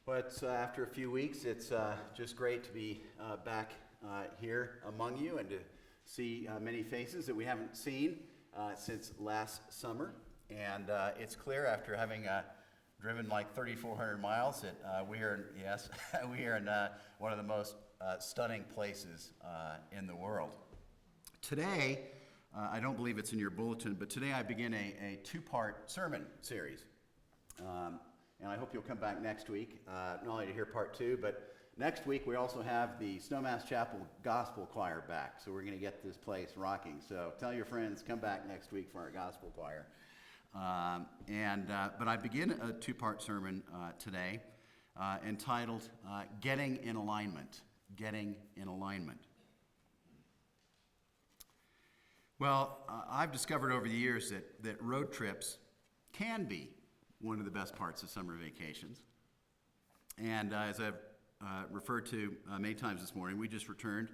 But after a few weeks, it's just great to be back here among you and to see many faces that we haven't seen since last summer. And it's clear after having driven like 3,400 miles that we are, yes, we are in one of the most stunning places in the world. Today, I don't believe it's in your bulletin, but today I begin a two-part sermon series. And I hope you'll come back next week, not only to hear part two, but next week we also have the Snowmass Chapel Gospel Choir back. So we're going to get this place rocking. So tell your friends, come back next week for our Gospel Choir. But I begin a two-part sermon today entitled Getting in Alignment. Getting in Alignment. Well, I've discovered over the years that road trips can be one of the best parts of summer vacations. And as I've referred to many times this morning, we just returned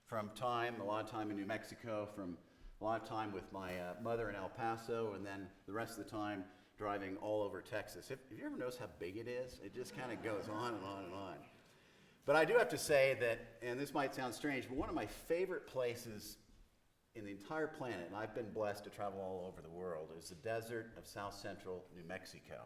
from a lot of time in New Mexico, from a lot of time with my mother in El Paso, and then the rest of the time driving all over Texas. Have you ever noticed how big it is? It just kind of goes on and on and on. But I do have to say that, and this might sound strange, but one of my favorite places in the entire planet, and I've been blessed to travel all over the world, is the desert of south central New Mexico.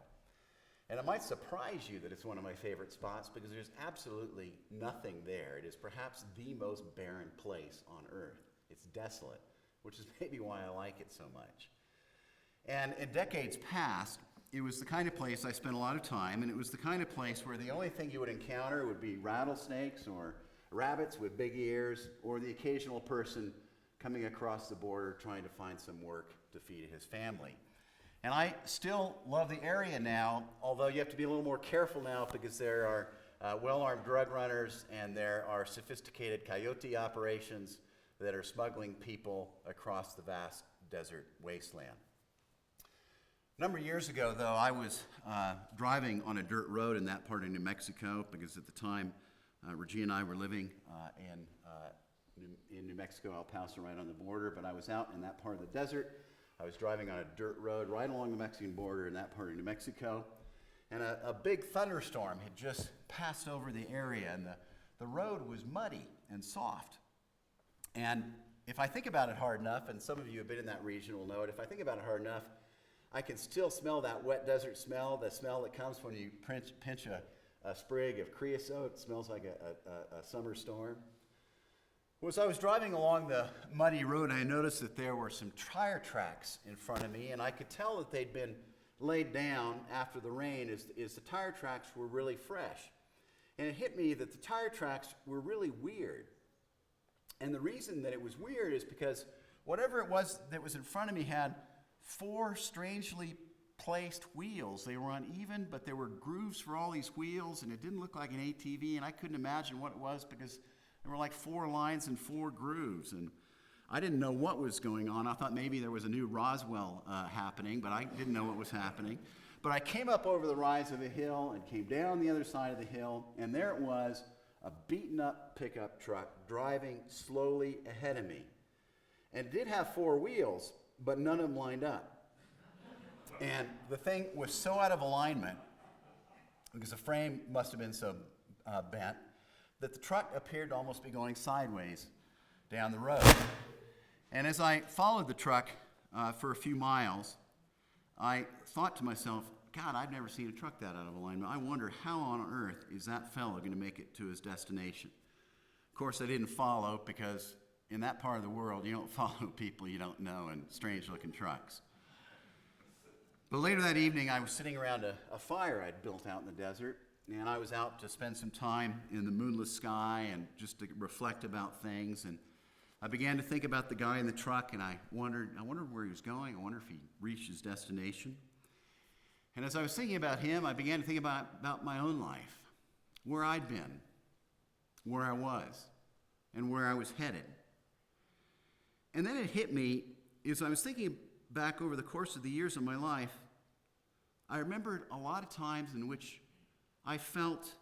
And it might surprise you that it's one of my favorite spots because there's absolutely nothing there. It is perhaps the most barren place on earth. It's desolate, which is maybe why I like it so much. And in decades past, it was the kind of place I spent a lot of time, and it was the kind of place where the only thing you would encounter would be rattlesnakes or rabbits with big ears or the occasional person coming across the border trying to find some work to feed his family. And I still love the area now, although you have to be a little more careful now because there are well-armed drug runners and there are sophisticated coyote operations that are smuggling people across the vast desert wasteland. A number of years ago, though, I was driving on a dirt road in that part of New Mexico because at the time, Regina and I were living in New Mexico, El Paso, right on the border, but I was out in that part of the desert. I was driving on a dirt road right along the Mexican border in that part of New Mexico, and a big thunderstorm had just passed over the area, and the road was muddy and soft. And if I think about it hard enough, and some of you have been in that region will know it, if I think about it hard enough, I can still smell that wet desert smell, the smell that comes when you pinch a sprig of creosote. It smells like a summer storm. Well, as I was driving along the muddy road, I noticed that there were some tire tracks in front of me, and I could tell that they'd been laid down after the rain as the tire tracks were really fresh. And it hit me that the tire tracks were really weird. And the reason that it was weird is because whatever it was that was in front of me had four strangely placed wheels. They were uneven, but there were grooves for all these wheels, and it didn't look like an ATV, and I couldn't imagine what it was because there were like four lines and four grooves, and I didn't know what was going on. I thought maybe there was a new Roswell happening, but I didn't know what was happening. But I came up over the rise of a hill and came down the other side of the hill, and there it was, a beaten-up pickup truck driving slowly ahead of me. And it did have four wheels, but none of them lined up. And the thing was so out of alignment, because the frame must have been so bent, that the truck appeared to almost be going sideways down the road. And as I followed the truck for a few miles, I thought to myself, God, I've never seen a truck that out of alignment. I wonder how on earth is that fellow going to make it to his destination? Of course, I didn't follow because in that part of the world, you don't follow people you don't know in strange-looking trucks. But later that evening, I was sitting around a fire I'd built out in the desert, and I was out to spend some time in the moonless sky and just to reflect about things. And I began to think about the guy in the truck, and I wondered where he was going. I wonder if he reached his destination. And as I was thinking about him, I began to think about my own life, where I'd been, where I was, and where I was headed. And then it hit me, as I was thinking back over the course of the years of my life, I remembered a lot of times in which I felt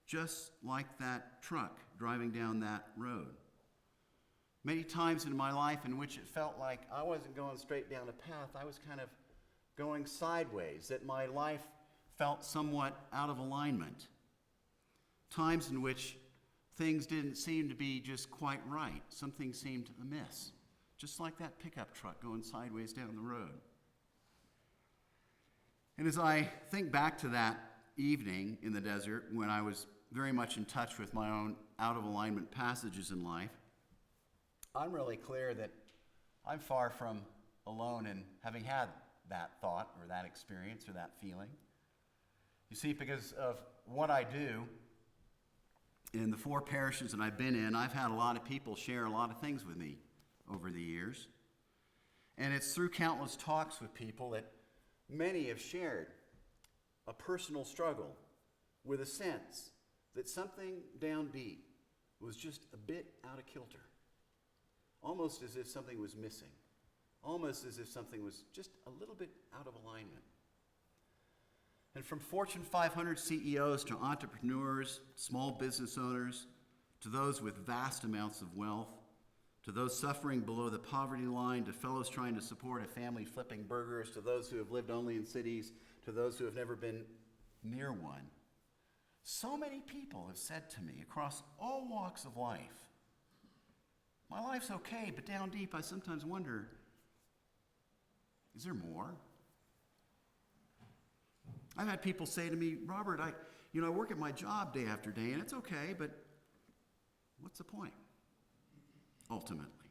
just like that truck driving down that road. Many times in my life in which it felt like I wasn't going straight down a path, I was kind of going sideways, that my life felt somewhat out of alignment. times in which things didn't seem to be just quite right. Something seemed amiss, just like that pickup truck going sideways down the road. And as I think back to that evening in the desert when I was very much in touch with my own out-of-alignment passages in life, I'm really clear that I'm far from alone in having had that thought or that experience or that feeling. You see, because of what I do in the 4 parishes that I've been in, I've had a lot of people share a lot of things with me over the years. And it's through countless talks with people that many have shared a personal struggle with a sense that something downbeat was just a bit out of kilter, almost as if something was missing, almost as if something was just a little bit out of alignment. And from Fortune 500 CEOs to entrepreneurs, small business owners, to those with vast amounts of wealth, to those suffering below the poverty line, to fellows trying to support a family flipping burgers, to those who have lived only in cities, to those who have never been near one. So many people have said to me across all walks of life, my life's okay, but down deep I sometimes wonder, is there more? I've had people say to me, Robert, I work at my job day after day, and it's okay, but what's the point, ultimately?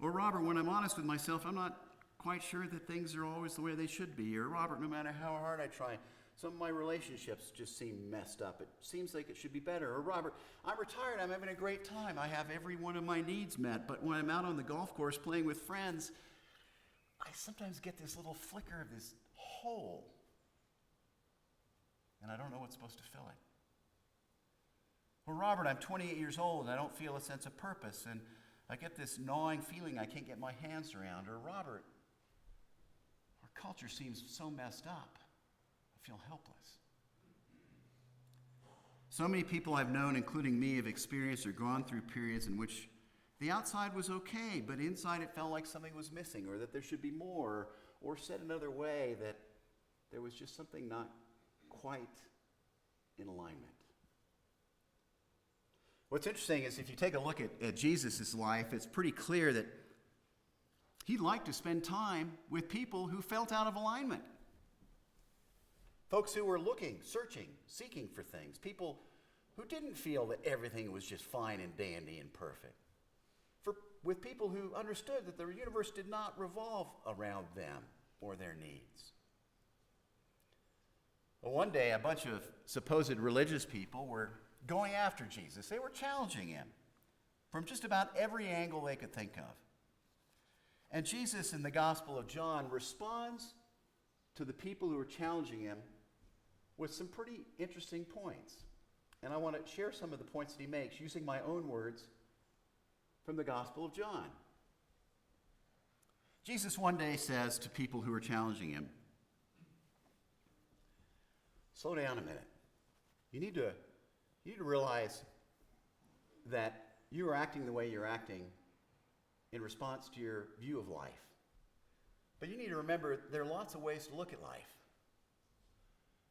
Or Robert, when I'm honest with myself, I'm not quite sure that things are always the way they should be. Or Robert, no matter how hard I try, some of my relationships just seem messed up. It seems like it should be better. Or Robert, I'm retired, I'm having a great time. I have every one of my needs met, but when I'm out on the golf course playing with friends, I sometimes get this little flicker of this hole, and I don't know what's supposed to fill it. Or Robert, I'm 28 years old and I don't feel a sense of purpose, and I get this gnawing feeling I can't get my hands around. Or Robert, our culture seems so messed up. I feel helpless. So many people I've known, including me, have experienced or gone through periods in which the outside was okay, but inside it felt like something was missing, or that there should be more, or said another way, that there was just something not quite in alignment. What's interesting is if you take a look at Jesus' life, it's pretty clear that he liked to spend time with people who felt out of alignment. Folks who were looking, searching, seeking for things. People who didn't feel that everything was just fine and dandy and perfect. With people who understood that the universe did not revolve around them or their needs. Well, one day, a bunch of supposed religious people were going after Jesus. They were challenging him from just about every angle they could think of. And Jesus, in the Gospel of John, responds to the people who are challenging him with some pretty interesting points. And I want to share some of the points that he makes using my own words from the Gospel of John. Jesus one day says to people who are challenging him, slow down a minute. You need to realize that you are acting the way you're acting in response to your view of life. But you need to remember there are lots of ways to look at life.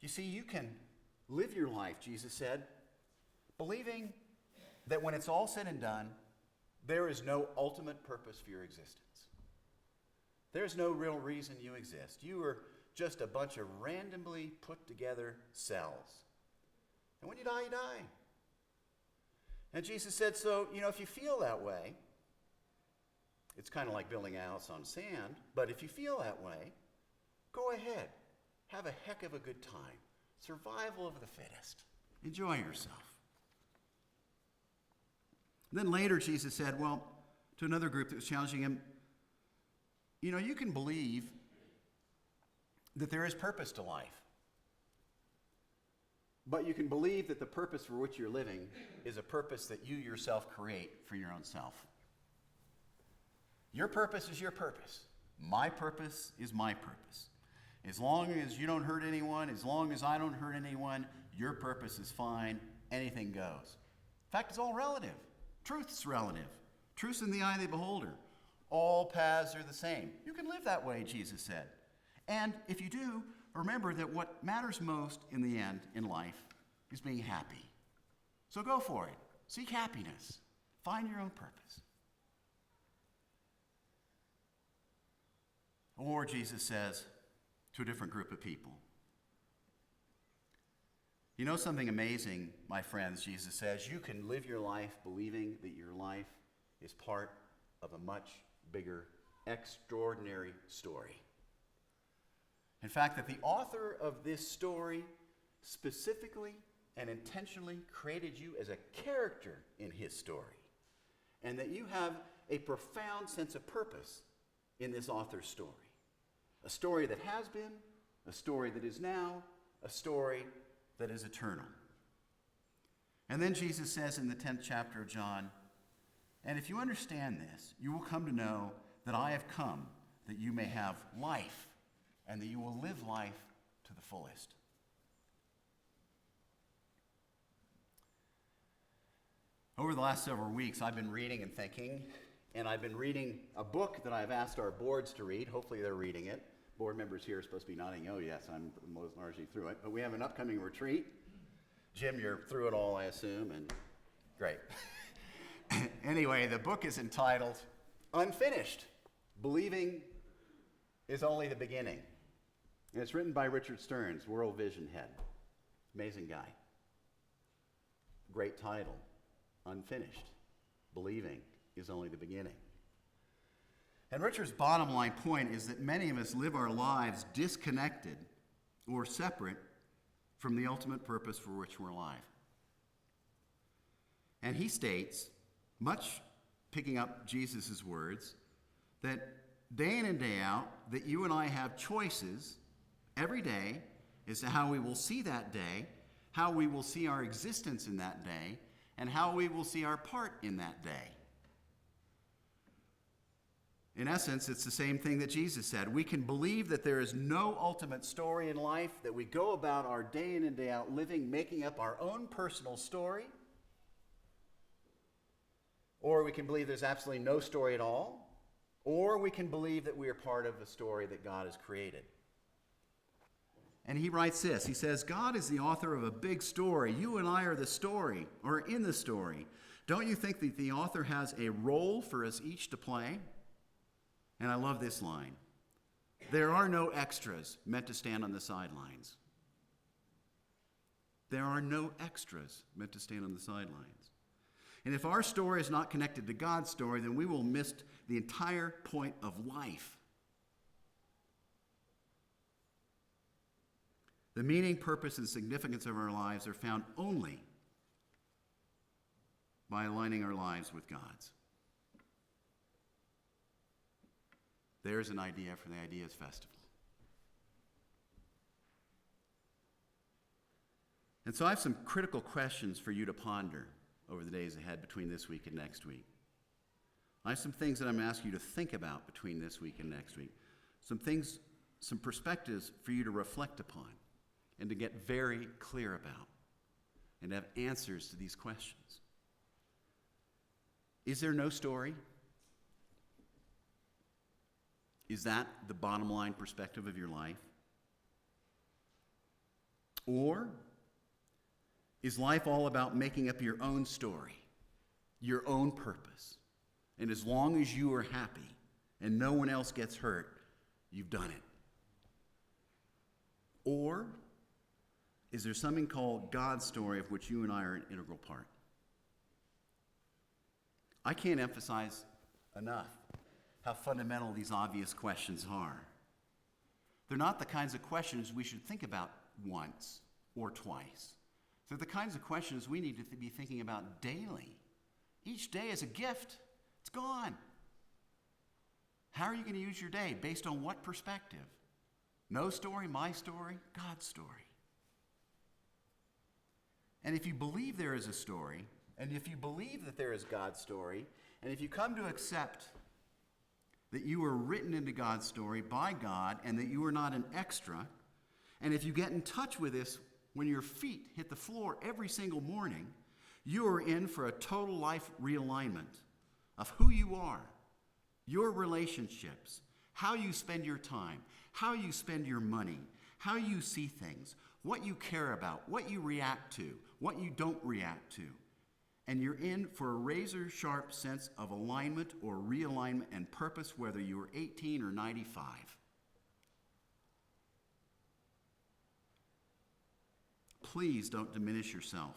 You see, you can live your life, Jesus said, believing that when it's all said and done, there is no ultimate purpose for your existence. There's no real reason you exist. You are just a bunch of randomly put together cells. And when you die, you die. And Jesus said, so, if you feel that way, it's kind of like building a house on sand, but if you feel that way, go ahead. Have a heck of a good time. Survival of the fittest. Enjoy yourself. Then later, Jesus said, to another group that was challenging him, you can believe that there is purpose to life. But you can believe that the purpose for which you're living is a purpose that you yourself create for your own self. Your purpose is your purpose. My purpose is my purpose. As long as you don't hurt anyone, as long as I don't hurt anyone, your purpose is fine. Anything goes. In fact, it's all relative. Truth's relative. Truth's in the eye of the beholder. All paths are the same. You can live that way, Jesus said. And if you do, remember that what matters most in the end in life is being happy. So go for it. Seek happiness. Find your own purpose. Or Jesus says to a different group of people, you know something amazing, my friends, Jesus says, you can live your life believing that your life is part of a much bigger, extraordinary story. In fact, that the author of this story specifically and intentionally created you as a character in his story, and that you have a profound sense of purpose in this author's story. A story that has been, a story that is now, a story that is eternal. And then Jesus says in the 10th chapter of John, and if you understand this, you will come to know that I have come that you may have life and that you will live life to the fullest. Over the last several weeks, I've been reading and thinking, and I've been reading a book that I've asked our boards to read. Hopefully they're reading it. Board members here are supposed to be nodding, oh yes, I'm most largely through it. But we have an upcoming retreat. Jim, you're through it all, I assume, and great. Anyway, the book is entitled Unfinished, Believing is Only the Beginning. And it's written by Richard Stearns, World Vision head. Amazing guy. Great title, Unfinished, Believing is Only the Beginning. And Richard's bottom line point is that many of us live our lives disconnected or separate from the ultimate purpose for which we're alive. And he states, much picking up Jesus' words, that day in and day out, that you and I have choices every day as to how we will see that day, how we will see our existence in that day, and how we will see our part in that day. In essence, it's the same thing that Jesus said. We can believe that there is no ultimate story in life, that we go about our day in and day out living, making up our own personal story. Or we can believe there's absolutely no story at all. Or we can believe that we are part of the story that God has created. And he writes this. He says, God is the author of a big story. You and I are the story, or in the story. Don't you think that the author has a role for us each to play? And I love this line. There are no extras meant to stand on the sidelines. There are no extras meant to stand on the sidelines. And if our story is not connected to God's story, then we will miss the entire point of life. The meaning, purpose, and significance of our lives are found only by aligning our lives with God's. There's an idea for the Ideas Festival. And so I have some critical questions for you to ponder over the days ahead between this week and next week. I have some things that I'm going to ask you to think about between this week and next week. Some things, some perspectives for you to reflect upon and to get very clear about and have answers to these questions. Is there no story? Is that the bottom line perspective of your life? Or is life all about making up your own story, your own purpose? And as long as you are happy and no one else gets hurt, you've done it. Or is there something called God's story of which you and I are an integral part? I can't emphasize enough how fundamental these obvious questions are. They're not the kinds of questions we should think about once or twice. They're the kinds of questions we need to be thinking about daily. Each day is a gift. It's gone. How are you going to use your day? Based on what perspective? No story, my story, God's story. And if you believe there is a story, and if you believe that there is God's story, and if you come to accept that you were written into God's story by God and that you are not an extra, and if you get in touch with this when your feet hit the floor every single morning, you are in for a total life realignment of who you are, your relationships, how you spend your time, how you spend your money, how you see things, what you care about, what you react to, what you don't react to. And you're in for a razor-sharp sense of alignment or realignment and purpose, whether you are 18 or 95. Please don't diminish yourself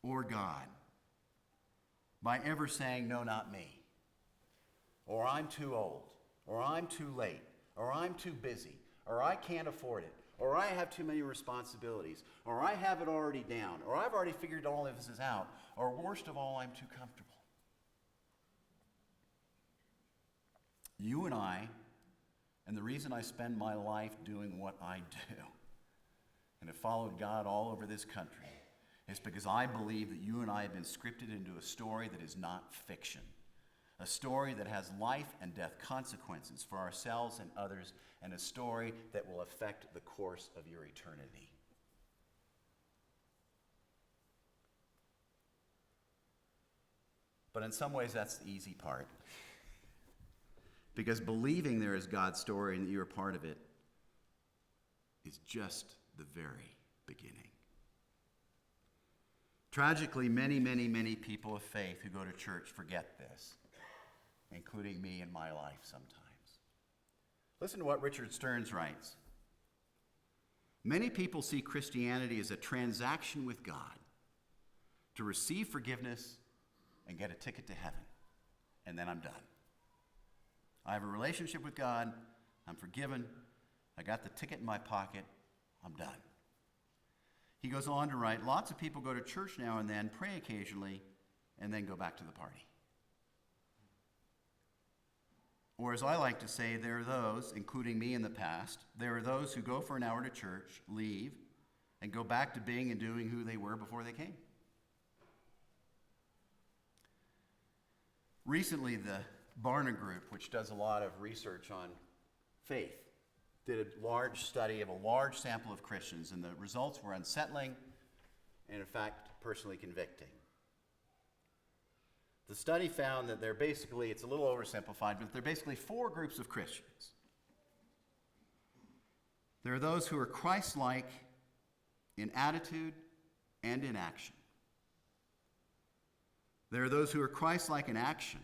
or God by ever saying, no, not me, or I'm too old, or I'm too late, or I'm too busy, or I can't afford it, or I have too many responsibilities, or I have it already down, or I've already figured all of this out, or worst of all, I'm too comfortable. You and I, and the reason I spend my life doing what I do, and have followed God all over this country, is because I believe that you and I have been scripted into a story that is not fiction. A story that has life and death consequences for ourselves and others, and a story that will affect the course of your eternity. But in some ways, that's the easy part. Because believing there is God's story and that you're a part of it is just the very beginning. Tragically, many, many, many people of faith who go to church forget this, including me in my life sometimes. Listen to what Richard Stearns writes. Many people see Christianity as a transaction with God to receive forgiveness and get a ticket to heaven, and then I'm done. I have a relationship with God, I'm forgiven, I got the ticket in my pocket, I'm done. He goes on to write, lots of people go to church now and then, pray occasionally, and then go back to the party. Or as I like to say, there are those, including me in the past, there are those who go for an hour to church, leave, and go back to being and doing who they were before they came. Recently, the Barna Group, which does a lot of research on faith, did a large study of a large sample of Christians, and the results were unsettling and, in fact, personally convicting. The study found that there are basically, it's a little oversimplified, but there are basically four groups of Christians. There are those who are Christ-like in attitude and in action. There are those who are Christ-like in action,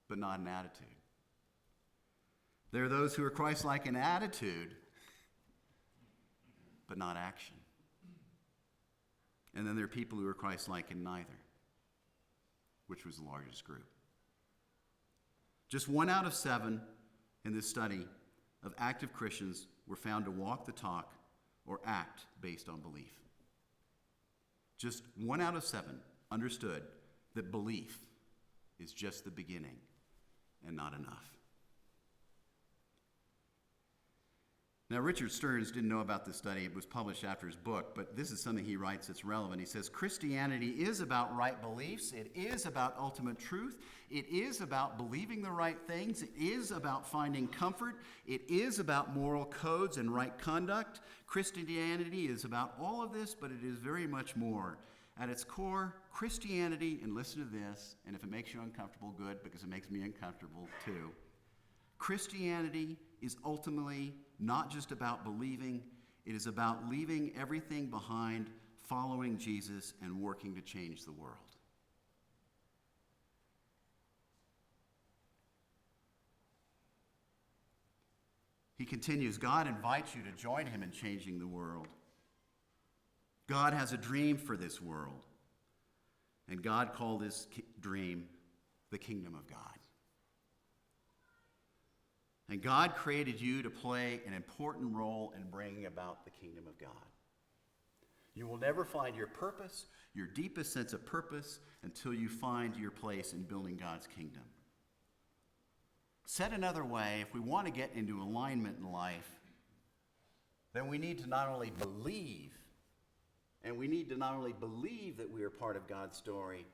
but not in attitude. There are those who are Christ-like in attitude, but not action. And then there are people who are Christ-like in neither, which was the largest group. Just 1 out of 7 in this study of active Christians were found to walk the talk or act based on belief. Just 1 out of 7 understood that belief is just the beginning and not enough. Now, Richard Stearns didn't know about this study. It was published after his book, but this is something he writes that's relevant. He says, Christianity is about right beliefs. It is about ultimate truth. It is about believing the right things. It is about finding comfort. It is about moral codes and right conduct. Christianity is about all of this, but it is very much more. At its core, Christianity, and listen to this, and if it makes you uncomfortable, good, because it makes me uncomfortable too. Christianity is ultimately not just about believing, it is about leaving everything behind, following Jesus, and working to change the world. He continues, God invites you to join him in changing the world. God has a dream for this world, and God called his dream the kingdom of God. And God created you to play an important role in bringing about the kingdom of God. You will never find your purpose, your deepest sense of purpose, until you find your place in building God's kingdom. Said another way, if we want to get into alignment in life, then we need to not only believe, and we need to not only believe that we are part of God's story,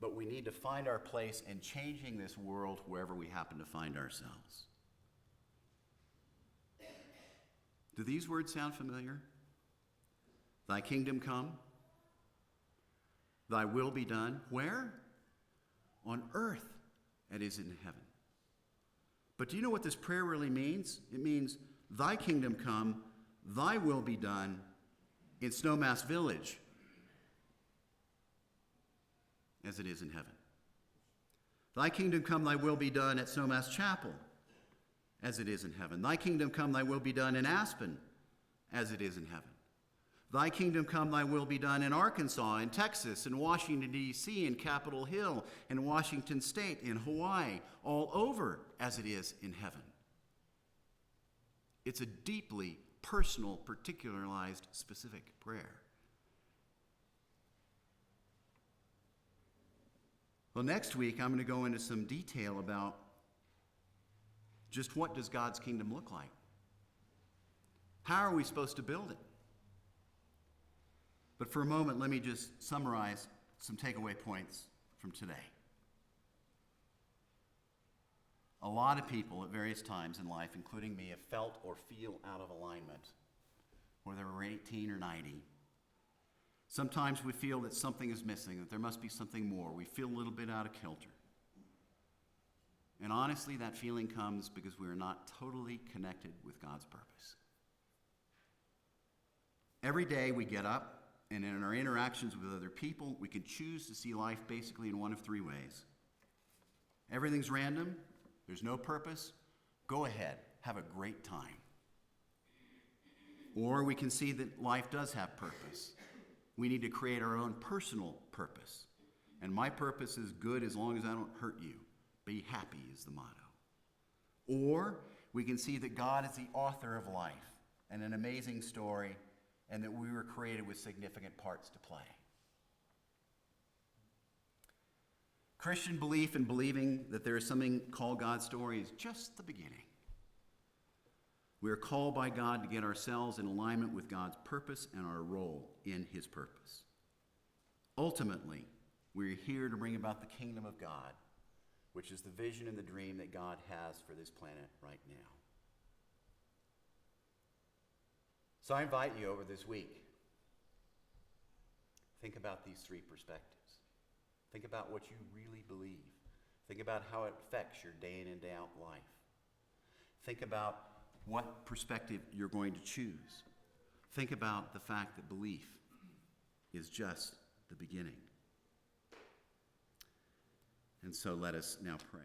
but we need to find our place in changing this world wherever we happen to find ourselves. Do these words sound familiar? Thy kingdom come, thy will be done. Where? On earth as it is in heaven. But do you know what this prayer really means? It means, Thy kingdom come, thy will be done in Snowmass Village as it is in heaven. Thy kingdom come, thy will be done at Snowmass Chapel as it is in heaven. Thy kingdom come, thy will be done in Aspen as it is in heaven. Thy kingdom come, thy will be done in Arkansas, in Texas, in Washington, D.C., in Capitol Hill, in Washington State, in Hawaii, all over as it is in heaven. It's a deeply personal, particularized, specific prayer. Well, next week I'm going to go into some detail about just what does God's kingdom look like? How are we supposed to build it? But for a moment, let me just summarize some takeaway points from today. A lot of people at various times in life, including me, have felt or feel out of alignment, whether we're 18 or 90. Sometimes we feel that something is missing, that there must be something more. We feel a little bit out of kilter. And honestly, that feeling comes because we are not totally connected with God's purpose. Every day we get up, and in our interactions with other people, we can choose to see life basically in one of three ways. Everything's random. There's no purpose. Go ahead. Have a great time. Or we can see that life does have purpose. We need to create our own personal purpose. And my purpose is good as long as I don't hurt you. Be happy is the motto. Or we can see that God is the author of life and an amazing story, and that we were created with significant parts to play. Christian belief and believing that there is something called God's story is just the beginning. We are called by God to get ourselves in alignment with God's purpose and our role in his purpose. Ultimately, we're here to bring about the kingdom of God, which is the vision and the dream that God has for this planet right now. So I invite you over this week, think about these three perspectives. Think about what you really believe. Think about how it affects your day in and day out life. Think about what perspective you're going to choose. Think about the fact that belief is just the beginning. And so let us now pray.